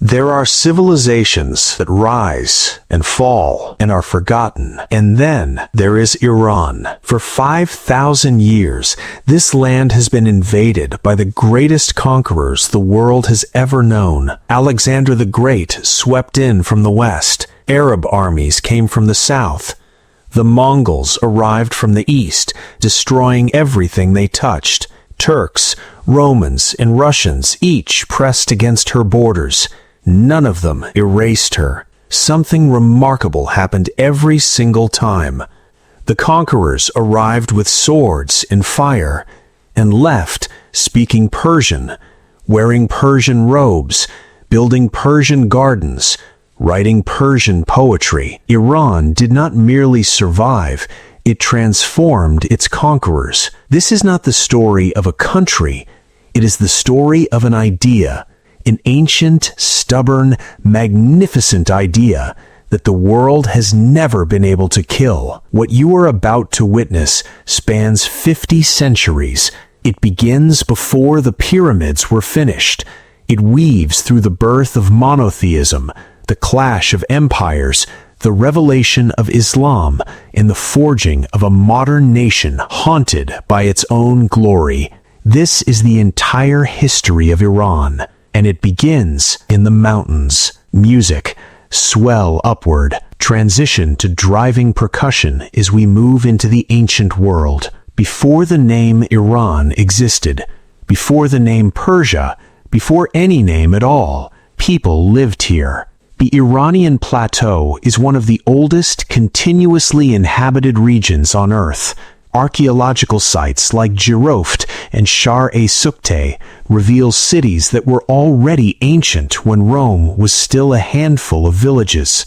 There are civilizations that rise and fall and are forgotten. And then there is Iran. For 5,000 years, this land has been invaded by the greatest conquerors the world has ever known. Alexander the Great swept in from the west. Arab armies came from the south. The Mongols arrived from the east, destroying everything they touched. Turks, Romans, and Russians each pressed against her borders. None of them erased her. Something remarkable happened every single time. The conquerors arrived with swords and fire, and left speaking Persian, wearing Persian robes, building Persian gardens, writing Persian poetry. Iran did not merely survive, it transformed its conquerors. This is not the story of a country, it is the story of an idea. An ancient, stubborn, magnificent idea that the world has never been able to kill. What you are about to witness spans 50 centuries. It begins before the pyramids were finished. It weaves through the birth of monotheism, the clash of empires, the revelation of Islam, and the forging of a modern nation haunted by its own glory. This is the entire history of Iran. And it begins in the mountains. Music, swell upward, transition to driving percussion as we move into the ancient world. Before the name Iran existed, before the name Persia, before any name at all, people lived here. The Iranian plateau is one of the oldest continuously inhabited regions on Earth. Archaeological sites like Jiroft and Shar-e-Sukte reveal cities that were already ancient when Rome was still a handful of villages.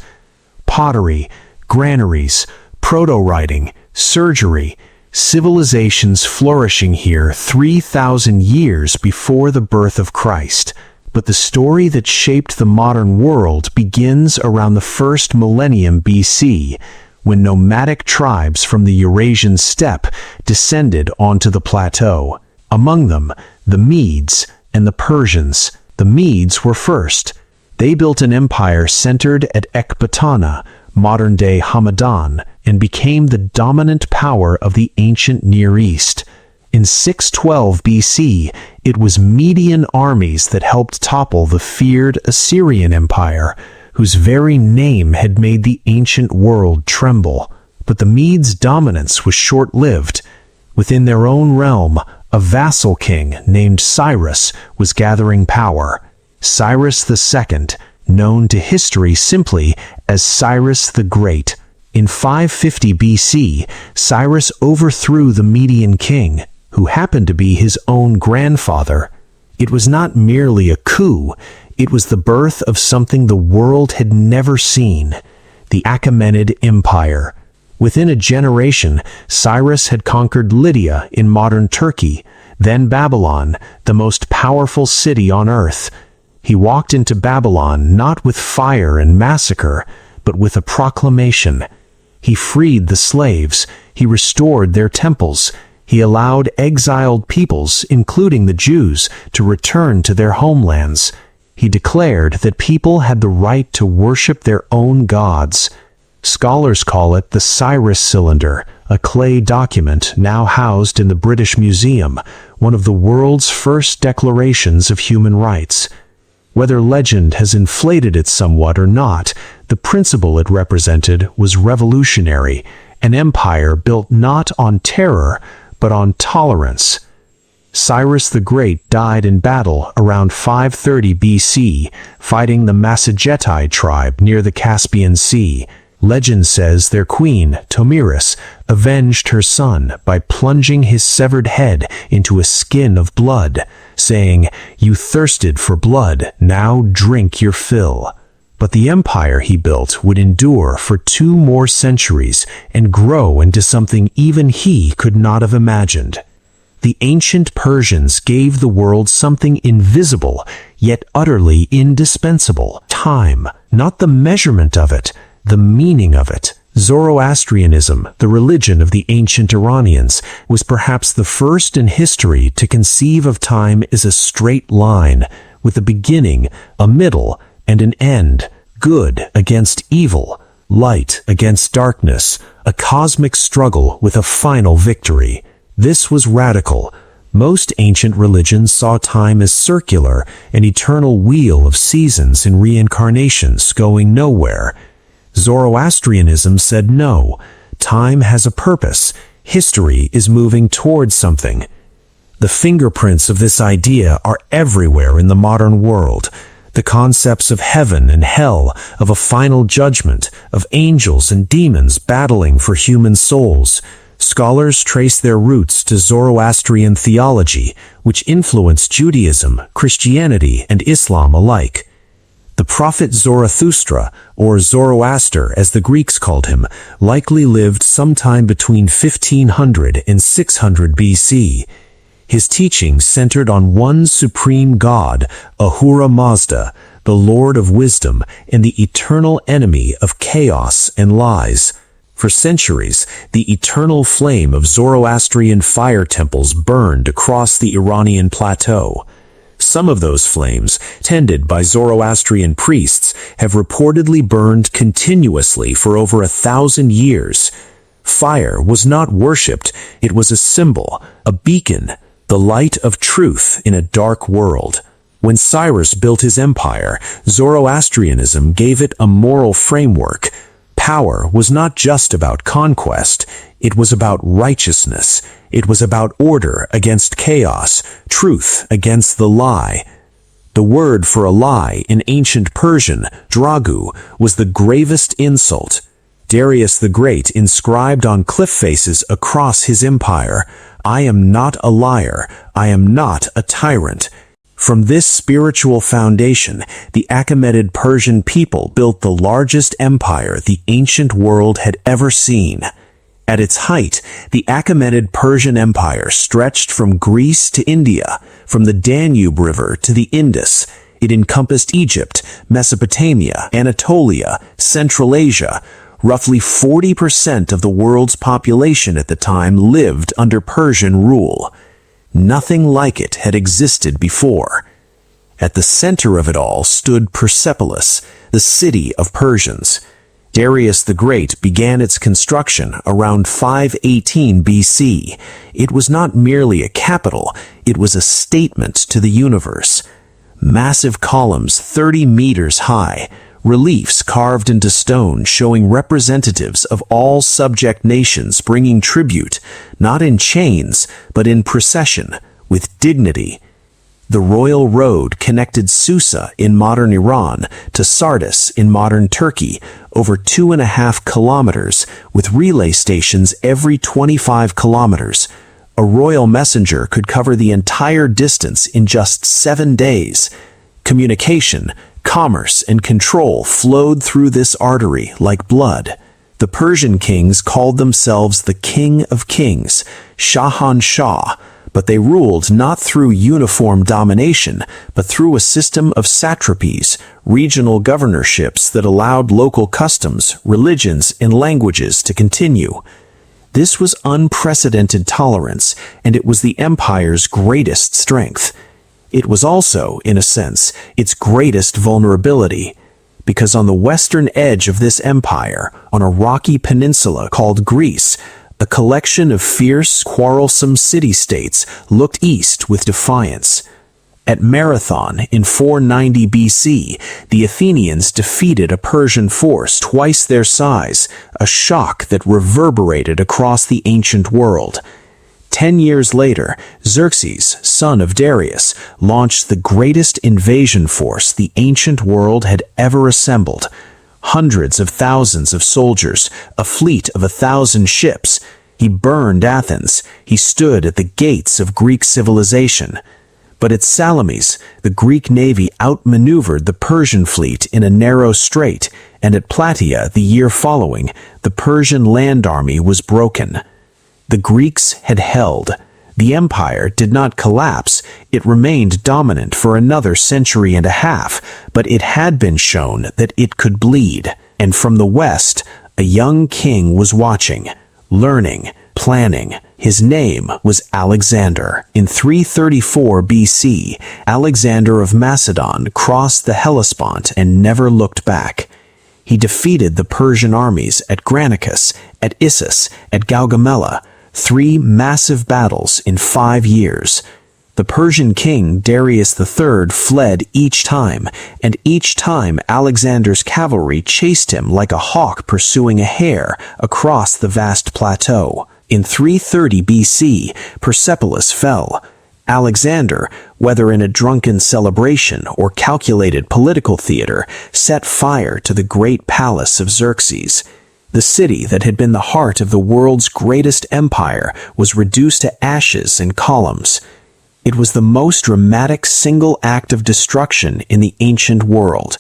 Pottery, granaries, proto-writing, surgery, civilizations flourishing here 3,000 years before the birth of Christ. But the story that shaped the modern world begins around the first millennium BC, when nomadic tribes from the Eurasian steppe descended onto the plateau. Among them, the Medes and the Persians. The Medes were first. They built an empire centered at Ecbatana, modern-day Hamadan, and became the dominant power of the ancient Near East. In 612 BC, it was Median armies that helped topple the feared Assyrian Empire, whose very name had made the ancient world tremble. But the Medes' dominance was short-lived. Within their own realm, a vassal king named Cyrus was gathering power. Cyrus II, known to history simply as Cyrus the Great. In 550 BC, Cyrus overthrew the Median king, who happened to be his own grandfather. It was not merely a coup, it was the birth of something the world had never seen, the Achaemenid Empire. Within a generation, Cyrus had conquered Lydia in modern Turkey, then Babylon, the most powerful city on earth. He walked into Babylon not with fire and massacre, but with a proclamation. He freed the slaves, he restored their temples, he allowed exiled peoples, including the Jews, to return to their homelands. He declared that people had the right to worship their own gods. Scholars call it the Cyrus Cylinder, a clay document now housed in the British Museum, one of the world's first declarations of human rights. Whether legend has inflated it somewhat or not, the principle it represented was revolutionary, an empire built not on terror, but on tolerance. Cyrus the Great died in battle around 530 BC, fighting the Masagettai tribe near the Caspian Sea. Legend says their queen, Tomiris, avenged her son by plunging his severed head into a skin of blood, saying, "You thirsted for blood, now drink your fill." But the empire he built would endure for 2 more centuries and grow into something even he could not have imagined. The ancient Persians gave the world something invisible, yet utterly indispensable: time. Not the measurement of it, the meaning of it. Zoroastrianism, the religion of the ancient Iranians, was perhaps the first in history to conceive of time as a straight line, with a beginning, a middle, and an end, good against evil, light against darkness, a cosmic struggle with a final victory. This was radical. Most ancient religions saw time as circular, an eternal wheel of seasons and reincarnations going nowhere. Zoroastrianism said no, time has a purpose, history is moving towards something. The fingerprints of this idea are everywhere in the modern world. The concepts of heaven and hell, of a final judgment, of angels and demons battling for human souls. Scholars trace their roots to Zoroastrian theology, which influenced Judaism, Christianity, and Islam alike. The prophet Zarathustra, or Zoroaster as the Greeks called him, likely lived sometime between 1500 and 600 BC. His teachings centered on one supreme God, Ahura Mazda, the Lord of wisdom and the eternal enemy of chaos and lies. For centuries, the eternal flame of Zoroastrian fire temples burned across the Iranian plateau. Some of those flames, tended by Zoroastrian priests, have reportedly burned continuously for over 1,000 years. Fire was not worshipped, it was a symbol, a beacon, the light of truth in a dark world. When Cyrus built his empire, Zoroastrianism gave it a moral framework. Power was not just about conquest, it was about righteousness. It was about order against chaos, truth against the lie. The word for a lie in ancient Persian, dragu, was the gravest insult. Darius the Great inscribed on cliff faces across his empire, "I am not a liar, I am not a tyrant." From this spiritual foundation, the Achaemenid Persian people built the largest empire the ancient world had ever seen. At its height, the Achaemenid Persian Empire stretched from Greece to India, from the Danube River to the Indus. It encompassed Egypt, Mesopotamia, Anatolia, Central Asia. Roughly 40% of the world's population at the time lived under Persian rule. Nothing like it had existed before. At the center of it all stood Persepolis, the city of Persians. Darius the Great began its construction around 518 BC. It was not merely a capital, it was a statement to the universe. Massive columns 30 meters high, reliefs carved into stone showing representatives of all subject nations bringing tribute, not in chains, but in procession, with dignity. The royal road connected Susa in modern Iran to Sardis in modern Turkey, over 2.5 kilometers, with relay stations every 25 kilometers. A royal messenger could cover the entire distance in just 7 days. Communication, commerce, and control flowed through this artery like blood. The Persian kings called themselves the King of Kings, Shahan Shah, but they ruled not through uniform domination, but through a system of satrapies, regional governorships that allowed local customs, religions, and languages to continue. This was unprecedented tolerance, and it was the empire's greatest strength. It was also, in a sense, its greatest vulnerability, because on the western edge of this empire, on a rocky peninsula called Greece, a collection of fierce, quarrelsome city-states looked east with defiance. At Marathon in 490 BC, the Athenians defeated a Persian force twice their size, a shock that reverberated across the ancient world. 10 years later, Xerxes, son of Darius, launched the greatest invasion force the ancient world had ever assembled. Hundreds of thousands of soldiers, a fleet of 1,000 ships. He burned Athens. He stood at the gates of Greek civilization. But at Salamis, the Greek navy outmaneuvered the Persian fleet in a narrow strait, and at Plataea the year following, the Persian land army was broken. The Greeks had held. The empire did not collapse. It remained dominant for another century and a half, but it had been shown that it could bleed. And from the west, a young king was watching, learning, planning. His name was Alexander. In 334 BC, Alexander of Macedon crossed the Hellespont and never looked back. He defeated the Persian armies at Granicus, at Issus, at Gaugamela, 3 massive battles in 5 years. The Persian king Darius III fled each time, and each time Alexander's cavalry chased him like a hawk pursuing a hare across the vast plateau. In 330 BC, Persepolis fell. Alexander, whether in a drunken celebration or calculated political theater, set fire to the great palace of Xerxes. The city that had been the heart of the world's greatest empire was reduced to ashes and columns. It was the most dramatic single act of destruction in the ancient world.